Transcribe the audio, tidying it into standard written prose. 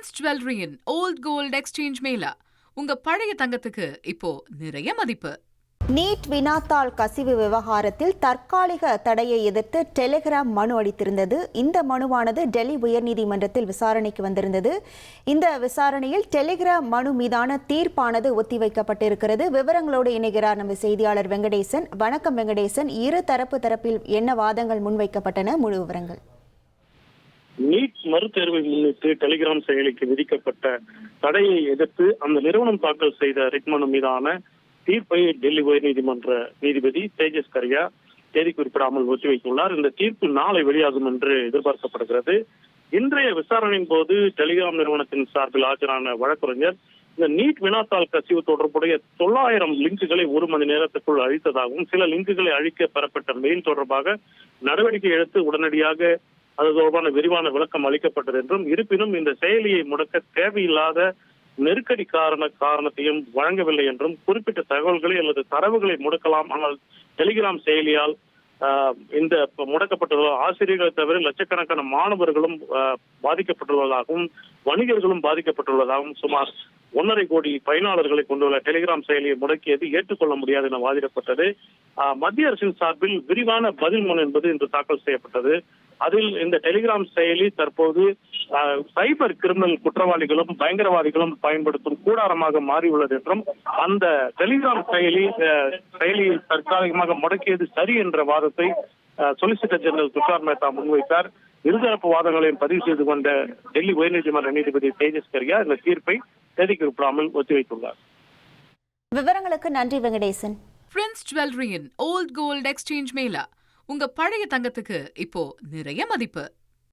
Prince ஜுவல்லரியின் volt gold exchange Mela. உங்க பழைய தங்கத்துக்கு இப்போ நிறைய மதிப்பு. நீட் வினாத்தாள் கசிவு விவகாரத்தில் தற்காலிக தடையை எதிர்த்து டெலிகிராம் மனு அளித்திருந்தது. இந்த மனுவானது டெல்லி உயர்நீதிமன்றத்தில் விசாரணைக்கு வந்திருந்தது. இந்த விசாரணையில் டெலிகிராம் மனு மீதான தீர்ப்பானது ஒத்திவைக்கப்பட்டிருக்கிறது. விவரங்களோடு இணைகிறார் நம்ம செய்தியாளர் வெங்கடேசன். வணக்கம் வெங்கடேசன். இரு தரப்பில் என்ன வாதங்கள் முன்வைக்கப்பட்டன? முழு விவரங்கள். நீட் மறுதேர்வை முன்னிட்டு டெலிகிராம் செயலிக்கு விதிக்கப்பட்ட தடையை எதிர்த்து அந்த நிறுவனம் தாக்கல் செய்த ரிட் மனு மீதான தீர்ப்பை டெல்லி உயர்நீதிமன்ற நீதிபதி தேஜஸ் கரியா தேதி குறிப்பிடாமல் ஒத்திவைத்துள்ளார். இந்த தீர்ப்பு நாளை வெளியாகும் என்று எதிர்பார்க்கப்படுகிறது. இன்றைய விசாரணையின் போது டெலிகிராம் நிறுவனத்தின் சார்பில் ஆஜரான வழக்கறிஞர் இந்த நீட் வினாத்தாள் கசிவு தொடர்புடைய 900 லிங்குகளை 1 மணி நேரத்துக்குள் அழித்ததாகவும், சில லிங்குகளை அழிக்க பெறப்பட்ட மெயில் தொடர்பாக நடவடிக்கை எடுத்து உடனடியாக அது தொடர்பான விரிவான விளக்கம் அளிக்கப்பட்டது என்றும், இருப்பினும் இந்த செயலியை முடக்க தேவையில்லாத நெருக்கடி காரணத்தையும் வழங்கவில்லை என்றும், குறிப்பிட்ட தகவல்களை அல்லது தரவுகளை முடக்கலாம், ஆனால் டெலிகிராம் செயலியால் இந்த முடக்கப்பட்டுள்ள ஆசிரியர்களை தவிர லட்சக்கணக்கான மாணவர்களும் பாதிக்கப்பட்டுள்ளதாகவும் வணிகர்களும் பாதிக்கப்பட்டுள்ளதாகவும், சுமார் 1.5 கோடி பயனாளர்களை கொண்டுள்ள டெலிகிராம் செயலியை முடக்கியது ஏற்றுக்கொள்ள முடியாது என வாதிடப்பட்டது. மத்திய அரசின் சார்பில் விரிவான பதில் மனு என்பது இன்று தாக்கல் செய்யப்பட்டது. அதில் இந்த டெலிகிராம் செயலி தற்போது சைபர் கிரிமினல் குற்றவாளிகளும் பயங்கரவாதிகளும் பயன்படுத்தும் கூடாரமாக மாறியுள்ளது என்றும், அந்த டெலிகிராம் செயலியை தற்காலிகமாக முடக்கியது சரி என்ற வாதத்தை சொலிசிட்டர் ஜெனரல் துஷார் மேத்தா முன்வைத்தார். இருதரப்பு வாதங்களையும் பதிவு செய்து கொண்ட டெல்லி உயர்நீதிமன்ற நீதிபதி தேஜஸ் கரியா இந்த தீர்ப்பை தேதி குறிப்பிடாமல் ஒத்திவைத்துள்ளார். விவரங்களுக்கு நன்றி வெங்கடேசன். பிரின்ஸ் ஜுவல்லரியின் ஓல்ட் கோல்ட் எக்ஸ்சேஞ்ச் மேளா. உங்க பழைய தங்கத்துக்கு இப்போ நிறைய மதிப்பு.